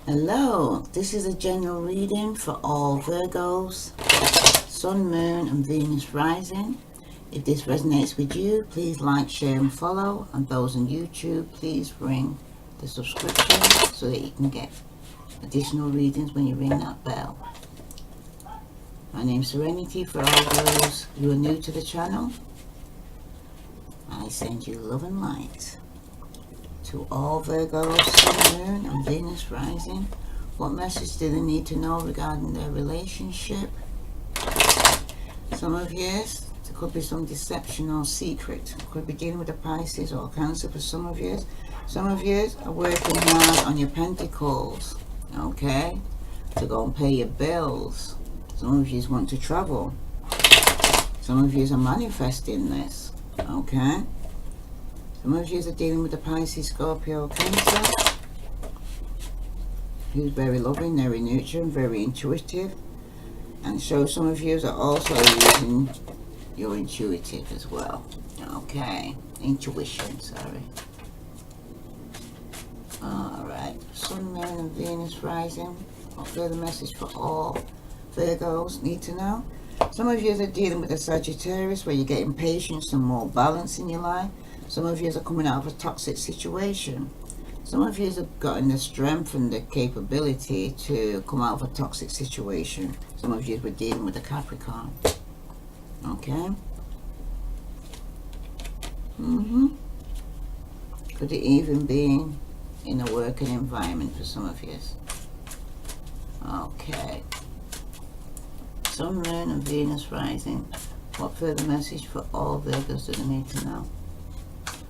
Hello, this is a general reading for all Virgos, Sun, Moon and Venus rising. If this resonates with you, please like, share and follow. And those on YouTube, please ring the subscription so that you can get additional readings when you ring that bell. My name's Serenity. For all those who are new to the channel, I send you love and light. To all Virgos, Sun, Moon and Venus rising, what message do they need to know regarding their relationship? Some of you, there could be some deception or secret. Could be dealing with a Pisces or Cancer for some of you. Some of you are working hard on your pentacles, okay, to go and pay your bills. Some of you want to travel. Some of you are manifesting this, okay. Some of you are dealing with a Pisces, Scorpio, Cancer, who's very loving, very nurturing, very intuitive. And so some of you are also using your intuitive as well. Okay, intuition, sorry. Alright, Sun, Moon and Venus rising. What further message for all Virgos need to know? Some of you are dealing with a Sagittarius where you're getting patience and more balance in your life. Some of you are coming out of a toxic situation. Some of you have gotten the strength and the capability to come out of a toxic situation. Some of you were dealing with a Capricorn. Okay? Could it even be in a working environment for some of you? Okay. Sun, Moon and Venus rising. What further message for all Virgos do they need to know?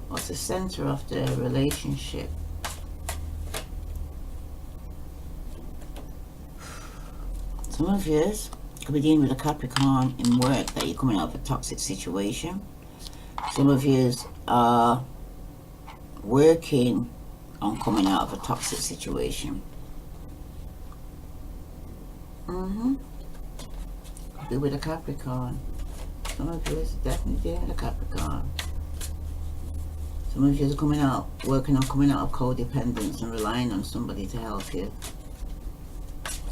What's the center of their relationship? Some of you could be dealing with a Capricorn in work that you're coming out of a toxic situation. Some of you are working on coming out of a toxic situation. Could be with a Capricorn. Some of you are definitely dealing with a Capricorn. Some of you are coming out, working on coming out of codependence and relying on somebody to help you.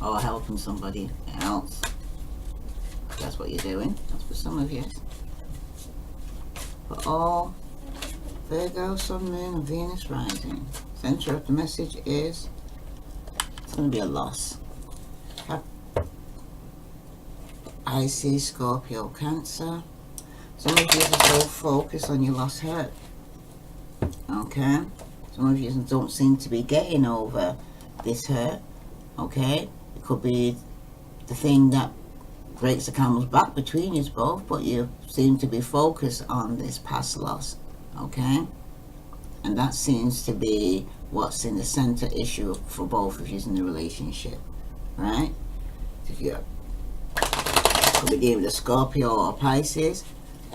Or helping somebody else. That's what you're doing. That's for some of you. For all Virgo, Sun, Moon and Venus rising. Center of the message is it's going to be a loss. Pisces, Scorpio, Cancer. Some of you are so focused on your lost hurt. Okay? Some of you don't seem to be getting over this hurt. Okay? It could be the thing that breaks the camel's back between you both, but you seem to be focused on this past loss. Okay? And that seems to be what's in the center issue for both of you in the relationship. Right? If you could be dealing with a Scorpio or Pisces,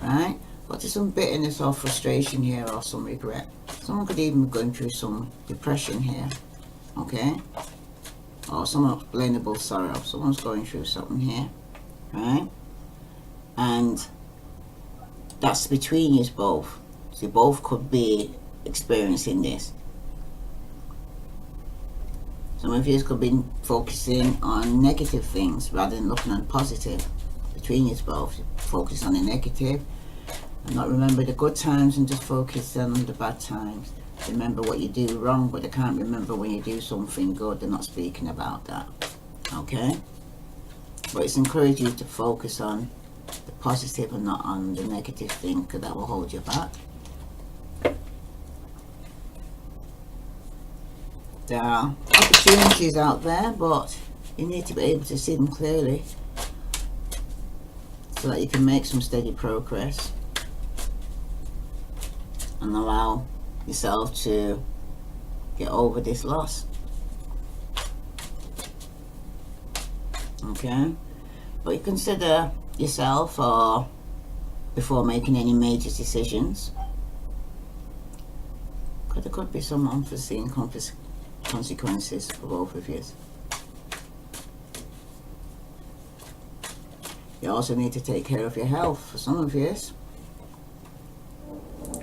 right? But there's some bitterness or frustration here or some regret. Someone could even be going through some depression here. Okay? Or some unexplainable sorrow. Someone's going through something here, right? And that's between you both. So you both could be experiencing this. Some of you could be focusing on negative things rather than looking on positive. Between you both, focus on the negative and not remember the good times and just focus on the bad times. Remember what you do wrong, but they can't remember when you do something good. They're not speaking about that. Okay? But it's encouraged you to focus on the positive and not on the negative thing, because that will hold you back. There are opportunities out there, but you need to be able to see them clearly so that you can make some steady progress and allow yourself to get over this loss. Okay? But you consider yourself or before making any major decisions, because there could be some unforeseen consequences for both of you. You also need to take care of your health for some of you,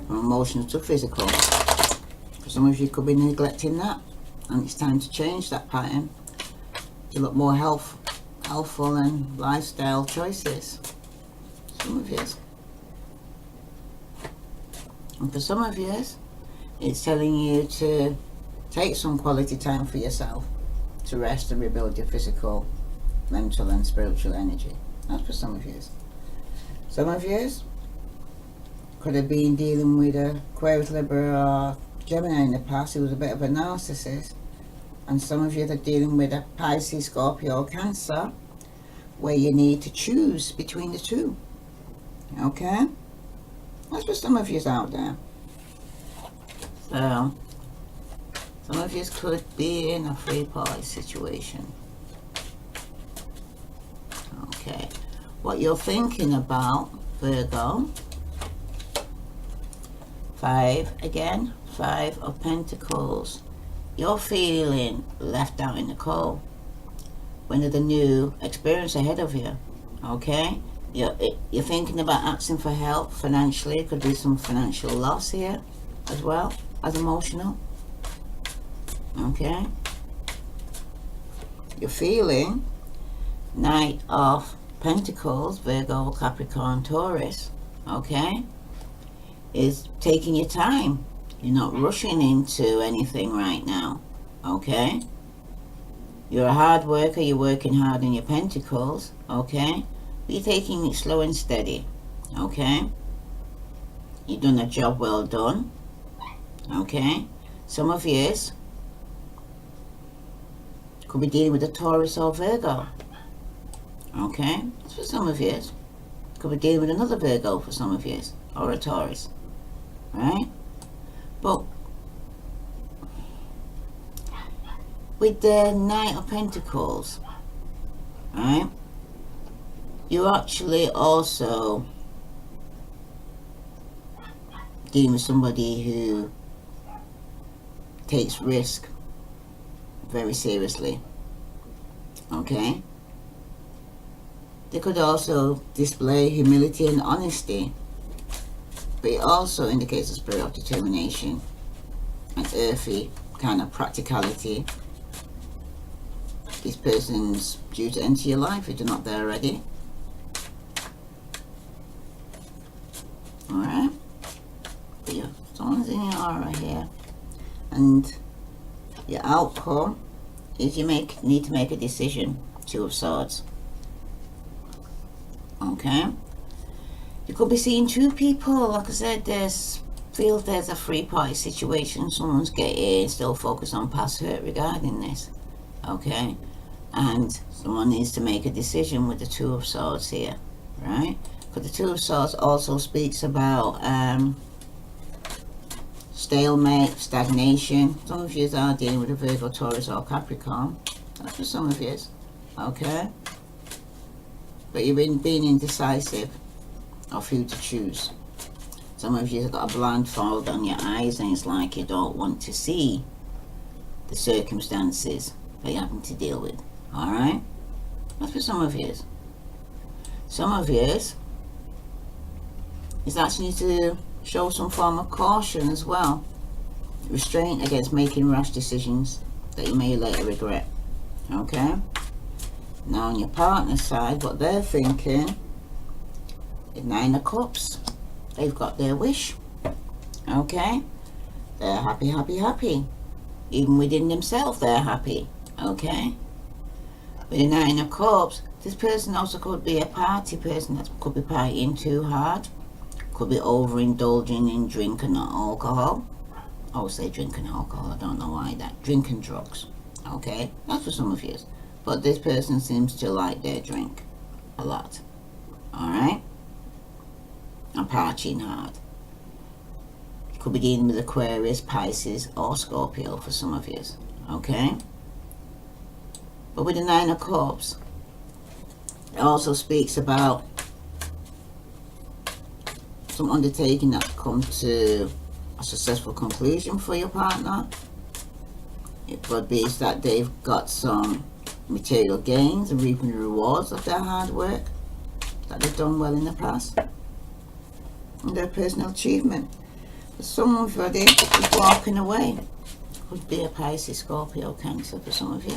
from emotional to physical. For some of you could be neglecting that. And it's time to change that pattern to look more healthful and lifestyle choices. Some of you. And for some of you, it's telling you to take some quality time for yourself to rest and rebuild your physical, mental and spiritual energy. That's for some of you. Some of you could have been dealing with a Aquarius, Libra or Gemini in the past who was a bit of a narcissist. And some of you are dealing with a Pisces, Scorpio or Cancer where you need to choose between the two. Okay? That's for some of you out there. So, some of you could be in a three-party situation. Okay. What you're thinking about, Virgo. 5 again. 5 of Pentacles. You're feeling left out in the cold. When there's a new experience ahead of you. Okay? You're thinking about asking for help financially. It could be some financial loss here as well as emotional. Okay? You're feeling Knight of Pentacles, Virgo, Capricorn, Taurus. Okay? Is taking your time. You're not rushing into anything right now. Okay? You're a hard worker. You're working hard in your Pentacles. Okay? But you're taking it slow and steady. Okay? You've done a job well done. Okay? Some of you could be dealing with a Taurus or Virgo. Okay? That's for some of you. Could be dealing with another Virgo for some of you. Or a Taurus. Right? But with the Knight of Pentacles, right, you're actually also dealing with somebody who takes risk very seriously. Okay? They could also display humility and honesty, but it also indicates a spirit of determination and earthy kind of practicality. This person's due to enter your life if you're not there already. Alright? But yeah, someone's in your aura here. And your outcome is you need to make a decision. 2 of Swords. Okay? You could be seeing 2 people. Like I said, there's a three-party situation. Someone's still focused on past hurt regarding this. Okay? And someone needs to make a decision with the 2 of Swords here. Right? Because the 2 of Swords also speaks about stalemate, stagnation. Some of you are dealing with a Virgo, Taurus or Capricorn. That's for some of you. Okay? But you've been being indecisive of who to choose. Some of you have got a blindfold on your eyes and it's like you don't want to see the circumstances that you're having to deal with. Alright? That's for some of you. Some of you is asking you to show some form of caution as well. Restraint against making rash decisions that you may later regret. Okay? Now on your partner's side, what they're thinking is 9 of Cups. They've got their wish. Okay? They're happy, happy, happy. Even within themselves, they're happy. Okay? With the 9 of Cups, this person also could be a party person that could be partying too hard. Could be overindulging in drink and alcohol. I would say drink and alcohol, I don't know why that. Drink and drugs. Okay? That's for some of you. But this person seems to like their drink a lot. Alright? And partying hard. Could be dealing with Aquarius, Pisces or Scorpio for some of you. Okay? But with the 9 of Cups, it also speaks about some undertaking that come to a successful conclusion for your partner. It could be that they've got some material gains and reaping the rewards of their hard work that they've done well in the past and their personal achievement. But somebody is walking away. could be a Pisces, Scorpio, Cancer for some of you.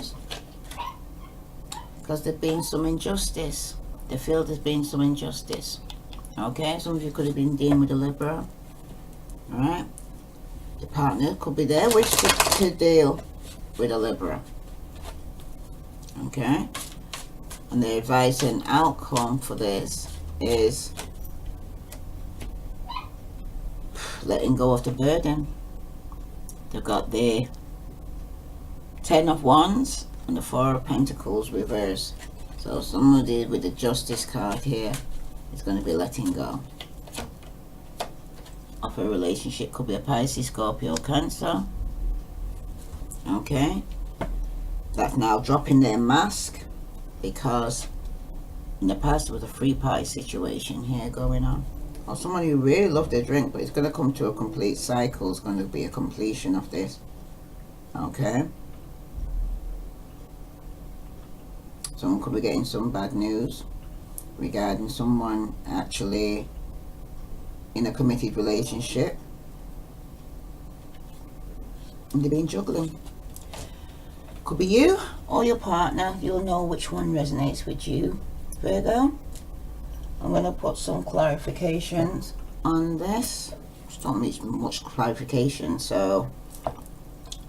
Because there's been some injustice. They feel there's been some injustice. Okay, some of you could have been dealing with a Libra. Alright. The partner could be there, wish to deal with a Libra. Okay. And the advice and outcome for this is letting go of the burden. They've got the 10 of Wands and the 4 of Pentacles reverse. So somebody with the Justice card here is going to be letting go of a relationship. Could be a Pisces, Scorpio, Cancer. Okay. That's now dropping their mask, because in the past there was a free pie situation here going on. Or somebody who really loved their drink, but it's going to come to a complete cycle. It's going to be a completion of this. Okay. Someone could be getting some bad news regarding someone actually in a committed relationship. And they've been juggling. Could be you or your partner. You'll know which one resonates with you, Virgo. I'm going to put some clarifications on this. Just don't need much clarification, so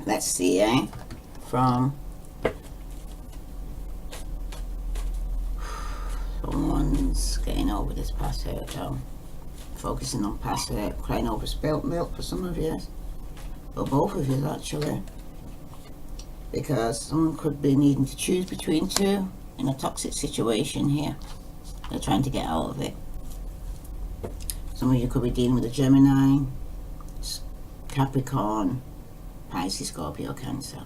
let's see, from someone's getting over this past hurt, focusing on past hurt, crying over spilt milk for some of you, or both of you actually, because someone could be needing to choose between two in a toxic situation here. They're trying to get out of it. Some of you could be dealing with a Gemini, Capricorn, Pisces, Scorpio, Cancer.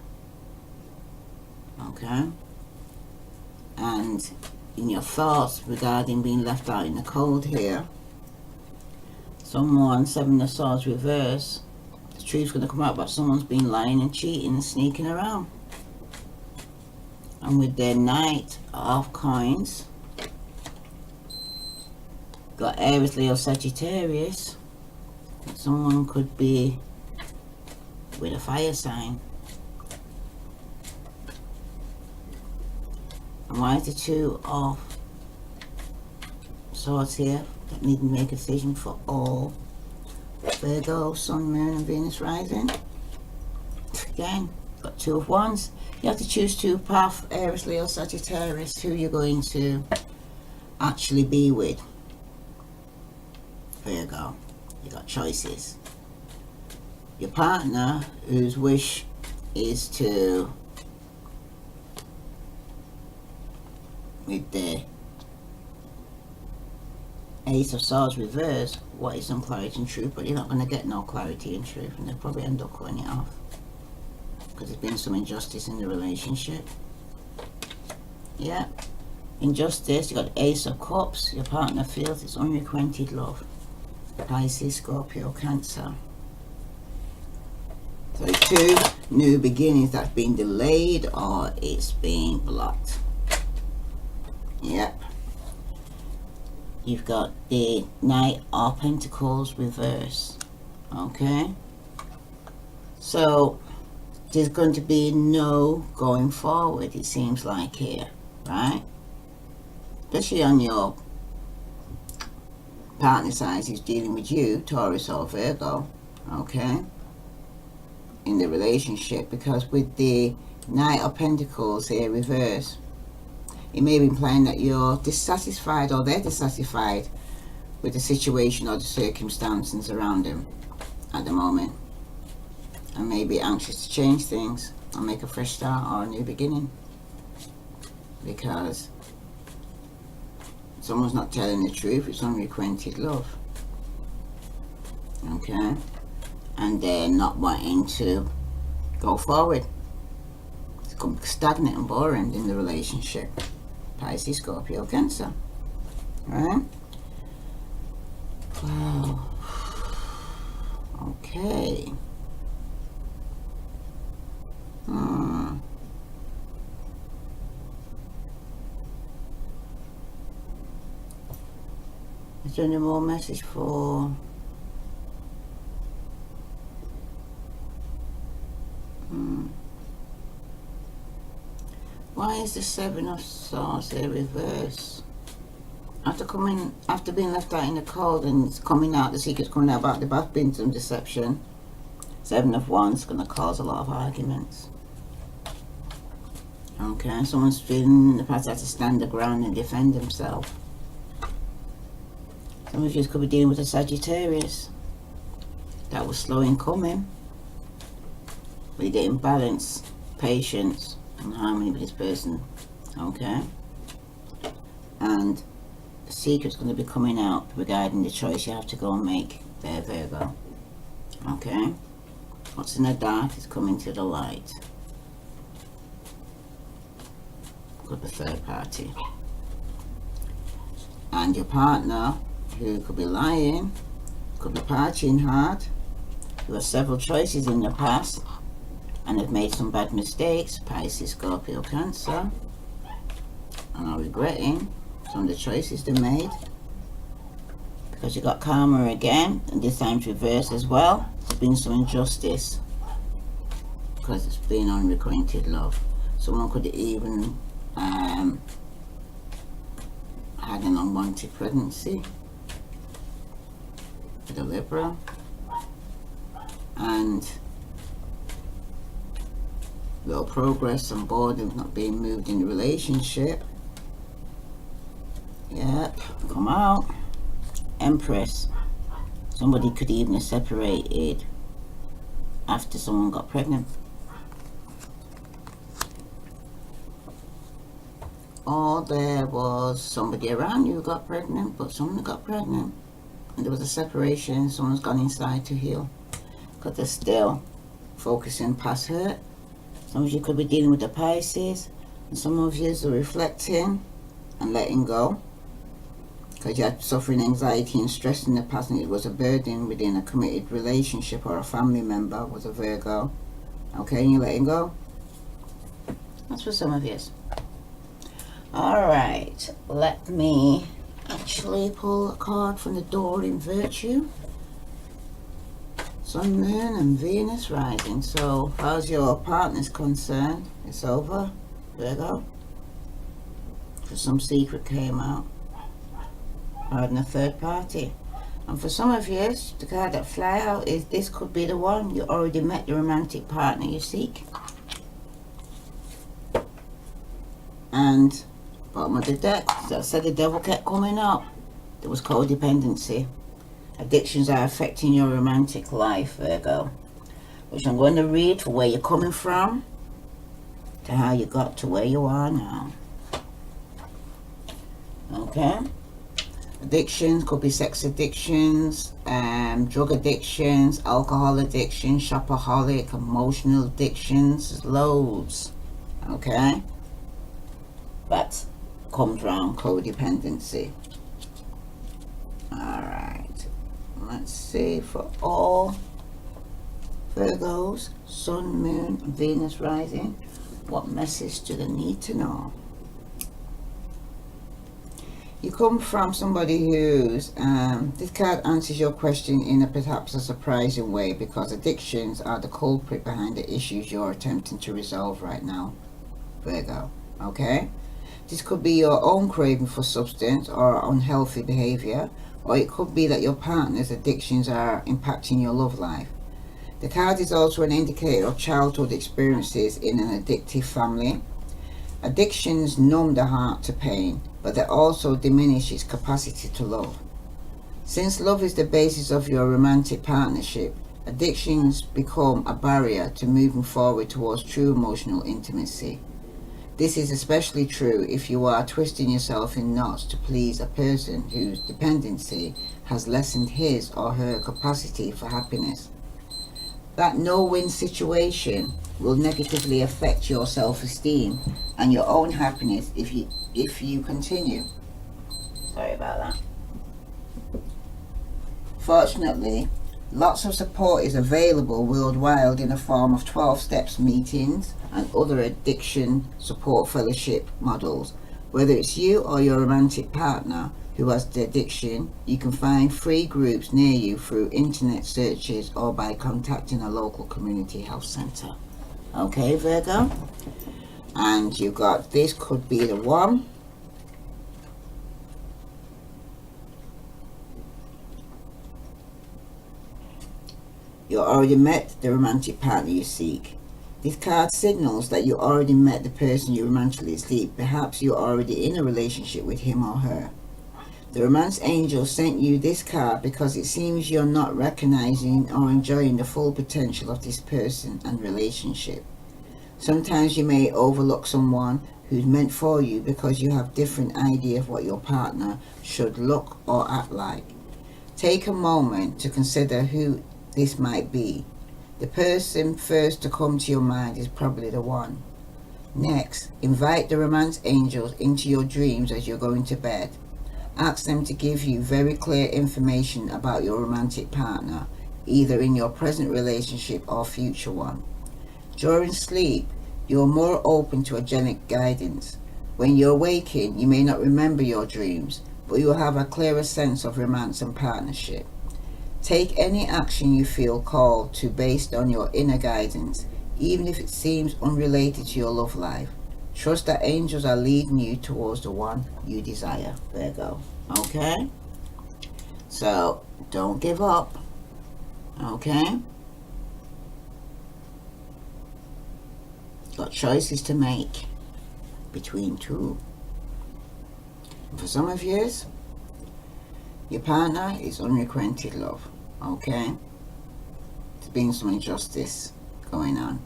Okay? And in your thoughts regarding being left out in the cold here, someone, 7 of Swords reverse, the truth's going to come out about someone's been lying and cheating and sneaking around. And with their Knight of Coins, got Aries, Leo, Sagittarius. Someone could be with a fire sign. And why is the 2 of Swords here? That need to make a decision for all Virgo, Sun, Moon and Venus rising. Again, got 2 of Wands. You have to choose 2 paths, Aries, Leo, Sagittarius, who you're going to actually be with. Virgo, you got choices. Your partner, whose wish is to, with the Ace of Swords reverse, what is some clarity and truth, but you're not going to get no clarity and truth, and they'll probably end up cutting it off because there's been some injustice in the relationship. Yeah, injustice. You got Ace of Cups. Your partner feels it's unrequited love. Pisces, Scorpio, Cancer. So 2 new beginnings that's been delayed or it's been blocked. Yep. You've got the Knight of Pentacles reverse. Okay. So there's going to be no going forward, it seems like here, right? Especially on your partner side who's dealing with you, Taurus or Virgo, okay, in the relationship, because with the Knight of Pentacles here reverse, it may be implying that you're dissatisfied or they're dissatisfied with the situation or the circumstances around them at the moment, and may be anxious to change things or make a fresh start or a new beginning, because someone's not telling the truth. It's unrequited love. Okay? And they're not wanting to go forward. It's become stagnant and boring in the relationship. Pisces, Scorpio, Cancer. Right? Wow. Okay. Is there any more message for Why is the Seven of Swords here reverse? After being left out in the cold and it's coming out, the secret's coming out about the bath being some deception. Seven of Wands is going to cause a lot of arguments. Okay, someone's feeling the past has to stand their ground and defend himself. Some of you could be dealing with a Sagittarius that was slow in coming. But you're getting balance, patience, and harmony with this person. Okay? And the secret's going to be coming out regarding the choice you have to go and make there, Virgo. Okay? What's in the dark is coming to the light. Could be third party. And your partner, who could be lying, could be partying hard, who has several choices in the past and have made some bad mistakes, Pisces, Scorpio, Cancer, and are regretting some of the choices they made. Because you got karma again, and this time's reversed as well. There's been some injustice because it's been unrequited love. Someone could even had an unwanted pregnancy with a Libra, and little progress on board of not being moved in the relationship. Yep, come out. Empress. Somebody could even have separated after someone got pregnant. Or there was somebody around you who got pregnant, but someone got pregnant and there was a separation, someone's gone inside to heal. Because they're still focusing past hurt. Some of you could be dealing with the Pisces, and some of you are reflecting and letting go. Because you had suffering anxiety and stress in the past, and it was a burden within a committed relationship, or a family member was a Virgo. Okay, and you're letting go. That's for some of you. Alright, let me actually pull a card from the door in Virtue. Sun, Moon and Venus rising. So, as far as your partner's concerned, it's over, Virgo. Because some secret came out. Pardon, a third party. And for some of you, the card that fly out is this could be the one. You already met the romantic partner you seek. And bottom of the deck, that said the devil kept coming up. There was codependency. Addictions are affecting your romantic life, Virgo. Which I'm going to read for where you're coming from to how you got to where you are now. Okay? Addictions could be sex addictions, drug addictions, alcohol addiction, shopaholic, emotional addictions. There's loads. Okay? That comes around codependency. Alright. Let's see for all Virgos, Sun, Moon, Venus rising. What message do they need to know? You come from somebody who's, this card answers your question in perhaps a surprising way, because addictions are the culprit behind the issues you're attempting to resolve right now, Virgo. Okay? This could be your own craving for substance or unhealthy behavior, or it could be that your partner's addictions are impacting your love life. The card is also an indicator of childhood experiences in an addictive family. Addictions numb the heart to pain, but they also diminish its capacity to love. Since love is the basis of your romantic partnership, addictions become a barrier to moving forward towards true emotional intimacy. This is especially true if you are twisting yourself in knots to please a person whose dependency has lessened his or her capacity for happiness. That no-win situation will negatively affect your self-esteem and your own happiness if you continue. Sorry about that. Fortunately, lots of support is available worldwide in the form of 12 steps meetings and other addiction support fellowship models. Whether it's you or your romantic partner who has the addiction, you can find free groups near you through internet searches or by contacting a local community health center. Okay, Virgo? And you got this could be the one. You already met the romantic partner you seek. This card signals that you already met the person you romantically seek. Perhaps you're already in a relationship with him or her. The romance angel sent you this card because it seems you're not recognizing or enjoying the full potential of this person and relationship. Sometimes you may overlook someone who's meant for you because you have different idea of what your partner should look or act like. Take a moment to consider who this might be. The person first to come to your mind is probably the one. Next, invite the romance angels into your dreams as you're going to bed. Ask them to give you very clear information about your romantic partner, either in your present relationship or future one. During sleep, you're more open to angelic guidance. When you're waking, you may not remember your dreams, but you will have a clearer sense of romance and partnership. Take any action you feel called to based on your inner guidance, even if it seems unrelated to your love life. Trust that angels are leading you towards the one you desire, Virgo. Okay? So, don't give up. Okay? Got choices to make between two. And for some of you, your partner is unrequited love. Okay? There's been some injustice going on.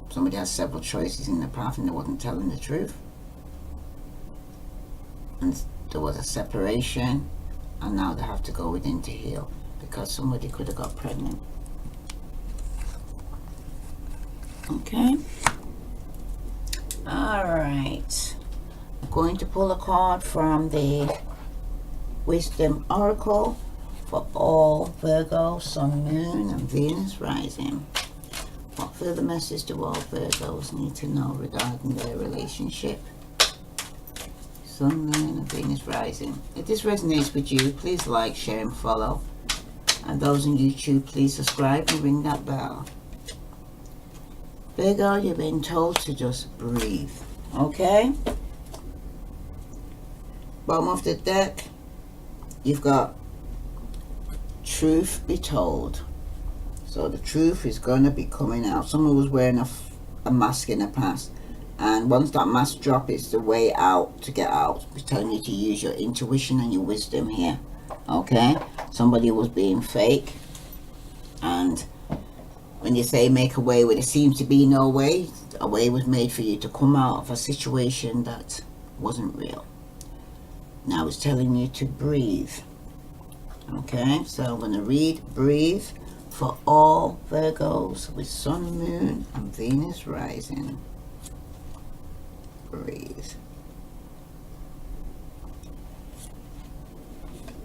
Somebody has several choices in the path and they wasn't telling the truth. And there was a separation, and now they have to go within to heal because somebody could have got pregnant. Okay? Alright. I'm going to pull a card from the Wisdom Oracle for all Virgo, Sun, Moon, and Venus rising. What further message do all Virgos need to know regarding their relationship? Sun, Moon, and Venus rising. If this resonates with you, please like, share, and follow. And those on YouTube, please subscribe and ring that bell. Virgo, you've been told to just breathe. Okay? Bottom of the deck, you've got truth be told. So the truth is going to be coming out. Someone was wearing a mask in the past, and once that mask drops, it's the way out to get out. It's telling you to use your intuition and your wisdom here. Okay? Somebody was being fake, and when you say make a way where there seems to be no way, a way was made for you to come out of a situation that wasn't real. Now it's telling you to breathe. Okay, so I'm going to read Breathe for all Virgos with Sun, Moon, and Venus rising. Breathe.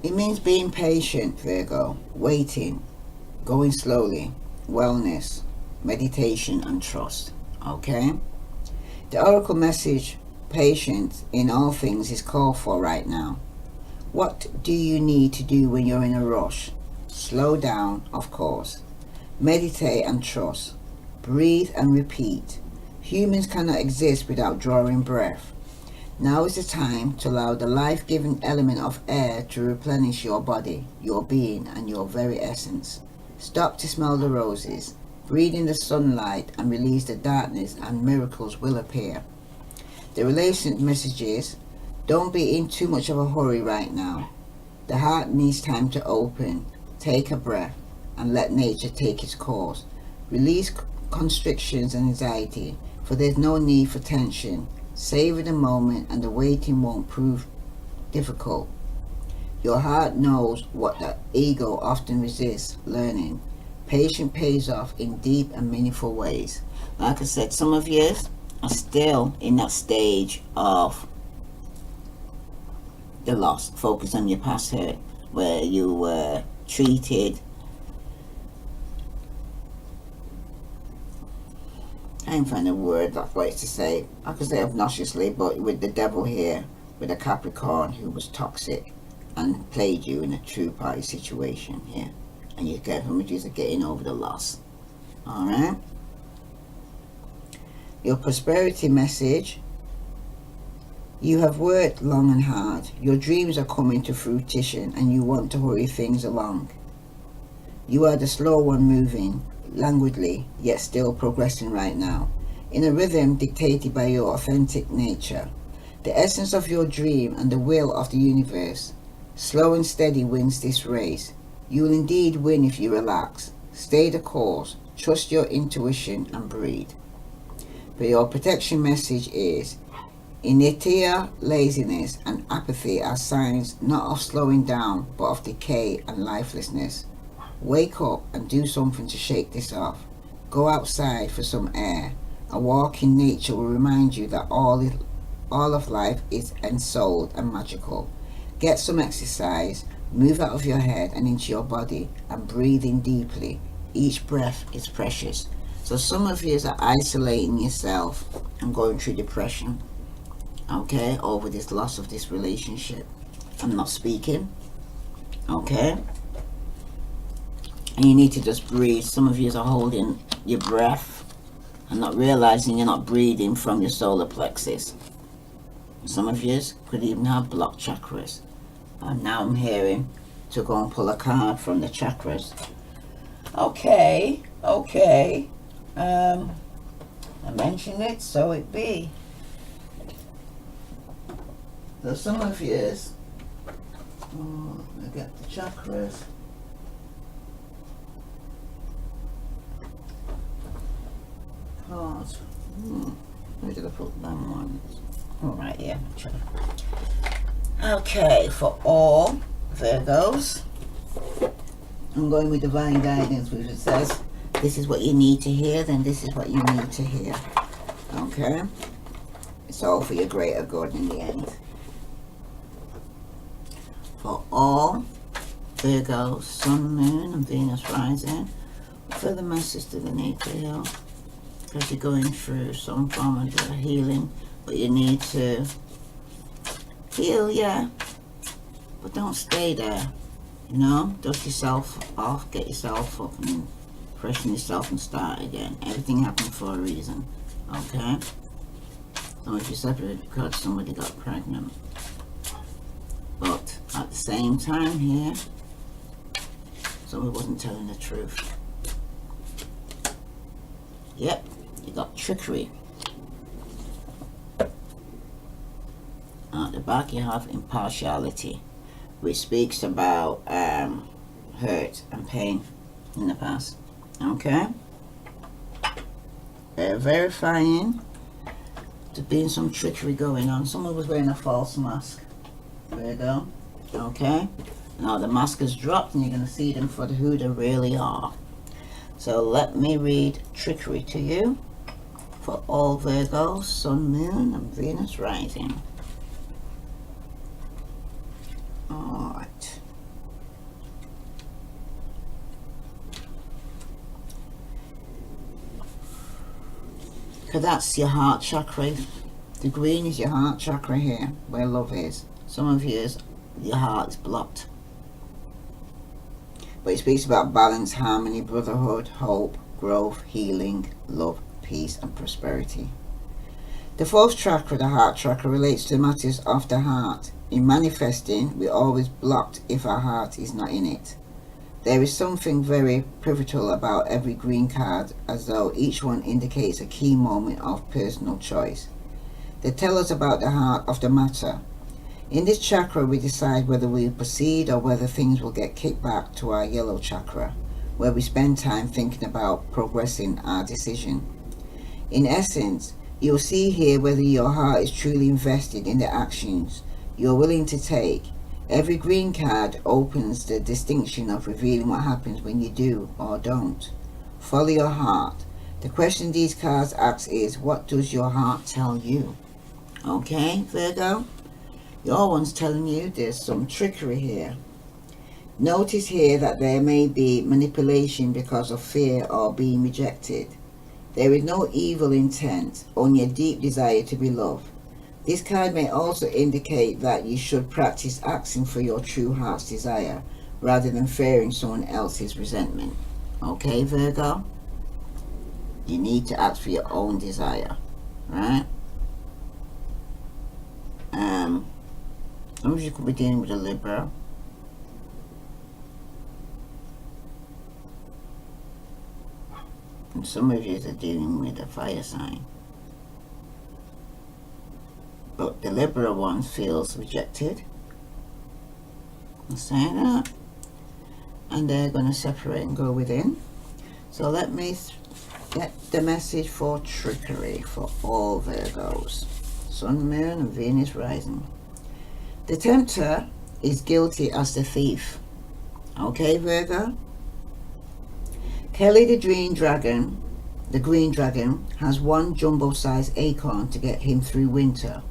It means being patient, Virgo, waiting, going slowly, wellness, meditation, and trust. Okay? The oracle message, patience in all things, is called for right now. What do you need to do when you're in a rush? Slow down, of course. Meditate and trust. Breathe and repeat. Humans cannot exist without drawing breath. Now is the time to allow the life-giving element of air to replenish your body, your being, and your very essence. Stop to smell the roses. Breathe in the sunlight and release the darkness, and miracles will appear. The relationship message is, don't be in too much of a hurry right now. The heart needs time to open. Take a breath and let nature take its course. Release constrictions and anxiety, for there's no need for tension. Savor the moment and the waiting won't prove difficult. Your heart knows what the ego often resists learning. Patience pays off in deep and meaningful ways. Like I said, some of you are still in that stage of the loss. Focus on your past hurt, where you were treated, I can't find a word that way to say, I could say obnoxiously, but with the devil here, with a Capricorn who was toxic and played you in a true party situation here, and you get images of getting over the loss. Alright, Your prosperity message: you have worked long and hard. Your dreams are coming to fruition and you want to hurry things along. You are the slow one, moving languidly, yet still progressing right now, in a rhythm dictated by your authentic nature. The essence of your dream and the will of the universe. Slow and steady wins this race. You will indeed win if you relax. Stay the course, trust your intuition and breathe. But your protection message is: inertia, laziness, and apathy are signs not of slowing down, but of decay and lifelessness. Wake up and do something to shake this off. Go outside for some air. A walk in nature will remind you that all of life is ensouled and magical. Get some exercise, move out of your head and into your body, and breathe in deeply. Each breath is precious. So some of you are isolating yourself and going through depression, okay, over this loss of this relationship. I'm not speaking, okay? And you need to just breathe. Some of you are holding your breath and not realizing you're not breathing from your solar plexus. Some of you could even have blocked chakras. And now I'm hearing to go and pull a card from the chakras. Okay. I mentioned it, so it be. So some of you, I get the chakras. Cards. Where did I put them ones? Oh, right here. Okay, for all Virgos, I'm going with divine guidance, which it says, this is what you need to hear, then this is what you need to hear. Okay? It's all for your greater good in the end. For all Virgos, Sun, Moon, and Venus rising, what further message do they need to hear? Because you're going through some form of healing, but you need to heal, yeah, but don't stay there, you know. Dust yourself off, get yourself up and freshen yourself and start again. Everything happened for a reason, okay? Some of you separated because somebody got pregnant, but at the same time here, somebody wasn't telling the truth. Yep, you got trickery. At the back you have impartiality, which speaks about hurt and pain in the past. Okay? Verifying there's been some trickery going on. Someone was wearing a false mask. There you go. Okay? Now the mask is dropped and you're going to see them for who they really are. So let me read trickery to you for all Virgos, Sun, Moon, and Venus rising. Alright. Because that's your heart chakra. The green is your heart chakra here, where love is. Some of you, your heart is blocked. But it speaks about balance, harmony, brotherhood, hope, growth, healing, love, peace, and prosperity. The fourth chakra, the heart chakra, relates to matters of the heart. In manifesting, we're always blocked if our heart is not in it. There is something very pivotal about every green card, as though each one indicates a key moment of personal choice. They tell us about the heart of the matter. In this chakra, we decide whether we proceed or whether things will get kicked back to our yellow chakra, where we spend time thinking about progressing our decision. In essence, you'll see here whether your heart is truly invested in the actions you're willing to take. Every green card opens the distinction of revealing what happens when you do or don't. Follow your heart. The question these cards ask is, what does your heart tell you? Okay, Virgo? Your one's telling you there's some trickery here. Notice here that there may be manipulation because of fear or being rejected. There is no evil intent, only a deep desire to be loved. This card may also indicate that you should practice asking for your true heart's desire rather than fearing someone else's resentment. Okay, Virgo? You need to ask for your own desire. right? Some of you could be dealing with a Libra. And some of you are dealing with a fire sign. But the Libra one feels rejected. I'm saying that. And they're going to separate and go within. So let me get the message for trickery for all Virgos. Sun, Moon, and Venus rising. The tempter is guilty as the thief. Okay, Virgo? Kelly the green dragon has one jumbo-sized acorn to get him through winter.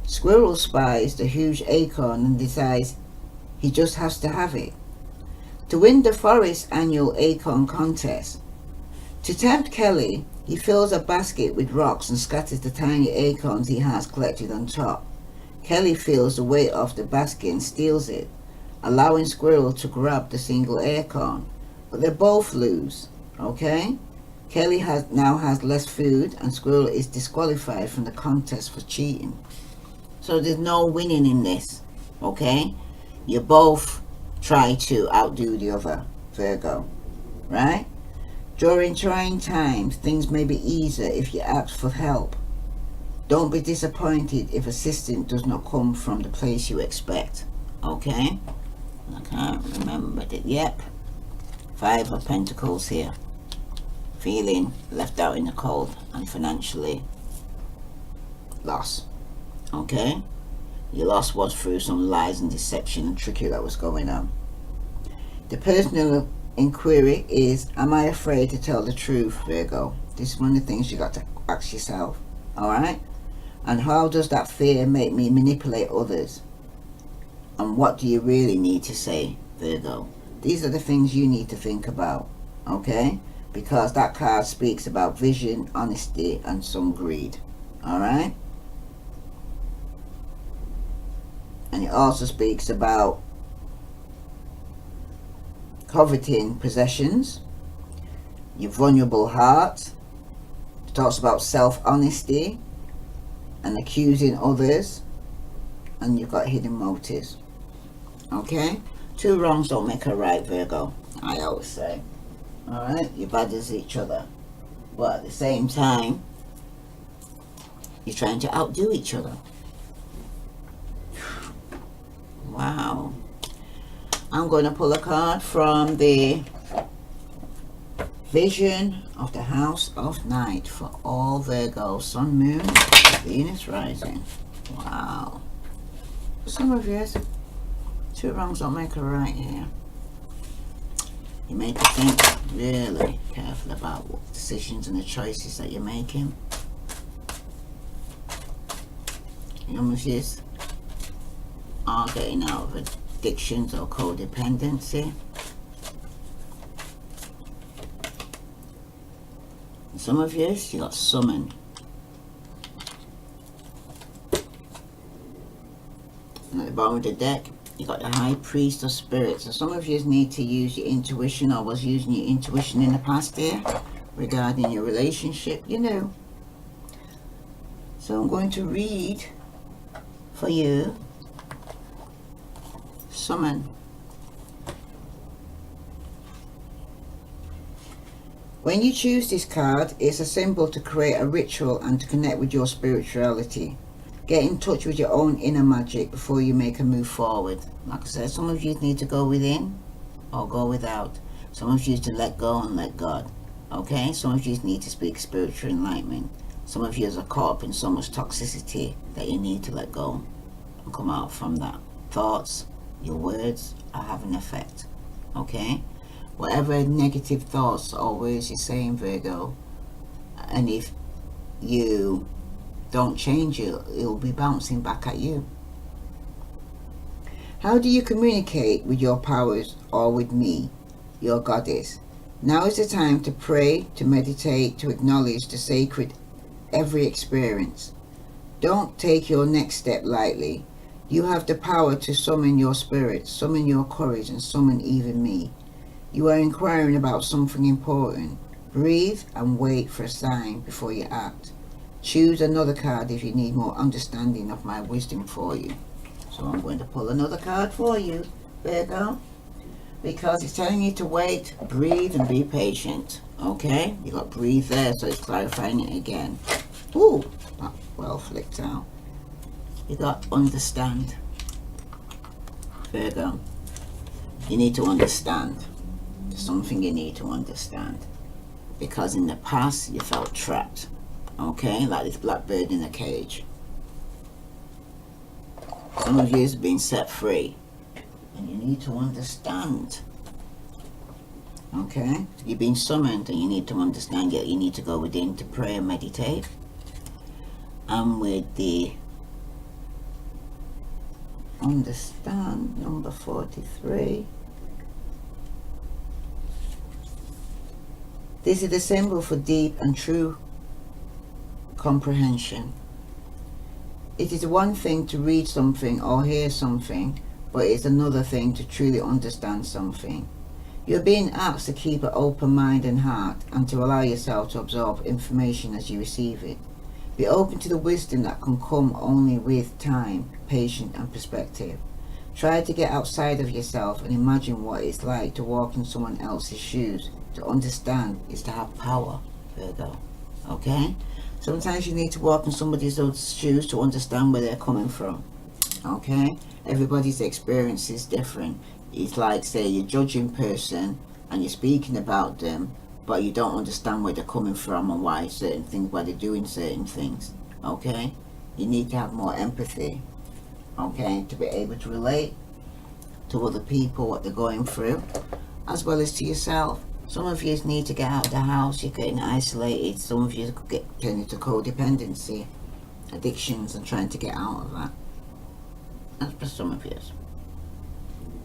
Squirrel spies the huge acorn and decides he just has to have it. To win the forest annual acorn contest. To tempt Kelly, he fills a basket with rocks and scatters the tiny acorns he has collected on top. Kelly feels the weight of the basket and steals it, allowing Squirrel to grab the single acorn. But they both lose, okay? Kelly now has less food and Squirrel is disqualified from the contest for cheating. So there's no winning in this, okay? You both try to outdo the other, Virgo, right? During trying times, things may be easier if you ask for help. Don't be disappointed if assistance does not come from the place you expect. Okay? I can't remember it. Yep. 5 of Pentacles here. Feeling left out in the cold and financially lost. Okay? Your loss was through some lies and deception and trickery that was going on. The personal inquiry is, am I afraid to tell the truth, Virgo? This is one of the things you got to ask yourself. Alright? And how does that fear make me manipulate others? And what do you really need to say, Virgo? These are the things you need to think about, okay? Because that card speaks about vision, honesty, and some greed, alright? And it also speaks about coveting possessions, your vulnerable heart. It talks about self-honesty and accusing others, and you've got hidden motives. Okay? 2 wrongs don't make a right, Virgo, I always say. Alright? You're bad as each other, but at the same time you're trying to outdo each other. Wow. I'm going to pull a card from the Vision of the House of Night for all Virgo, Sun, Moon, Venus rising. Wow. For some of you, 2 wrongs don't make a right here. You make you think really careful about what decisions and the choices that you're making. Some of you are getting out of addictions or codependency. Some of you got summoned. And at the bottom of the deck, you got the High Priest of Spirits. So some of you need to use your intuition, or was using your intuition in the past here regarding your relationship, you know. So I'm going to read for you. Summon. When you choose this card, it's a symbol to create a ritual and to connect with your spirituality. Get in touch with your own inner magic before you make a move forward. Like I said, some of you need to go within or go without. Some of you need to let go and let God. Okay? Some of you need to speak spiritual enlightenment. Some of you are caught up in so much toxicity that you need to let go and come out from that. Thoughts, your words are having an effect. Okay? Whatever negative thoughts or words you're saying, Virgo, and if you don't change it, it'll be bouncing back at you. How do you communicate with your powers or with me, your goddess? Now is the time to pray, to meditate, to acknowledge the sacred every experience. Don't take your next step lightly. You have the power to summon your spirit, summon your courage, and summon even me. You are inquiring about something important. Breathe and wait for a sign before you act. Choose another card if you need more understanding of my wisdom for you. So I'm going to pull another card for you, Virgo, because it's telling you to wait, breathe, and be patient. Okay, you got breathe there, so it's clarifying it again. Ooh, that well flicked out. You got understand, Virgo. You need to understand. There's something you need to understand, because in the past you felt trapped. Okay, like this blackbird in a cage. Some of you have been set free, and you need to understand. Okay, you've been summoned, and you need to understand that you need to go within to pray and meditate. And with the understand, number 43, this is the symbol for deep and true comprehension. It is one thing to read something or hear something, but it's another thing to truly understand something. You're being asked to keep an open mind and heart, and to allow yourself to absorb information as you receive it. Be open to the wisdom that can come only with time, patience, and perspective. Try to get outside of yourself and imagine what it's like to walk in someone else's shoes. To understand is to have power, Virgo. Okay? Sometimes you need to walk in somebody else's shoes to understand where they're coming from. Okay? Everybody's experience is different. It's like, say, you're judging person and you're speaking about them, but you don't understand where they're coming from and why certain things, why they're doing certain things. Okay? You need to have more empathy. Okay? To be able to relate to other people, what they're going through, as well as to yourself. Some of you need to get out of the house, you're getting isolated. Some of you get into codependency, addictions, and trying to get out of that. That's for some of you.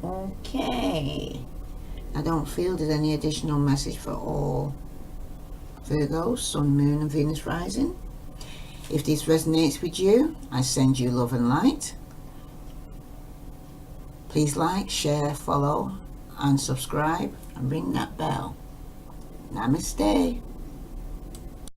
Okay. I don't feel there's any additional message for all Virgos, Sun, Moon, and Venus rising. If this resonates with you, I send you love and light. Please like, share, follow, and subscribe, and ring that bell. Namaste.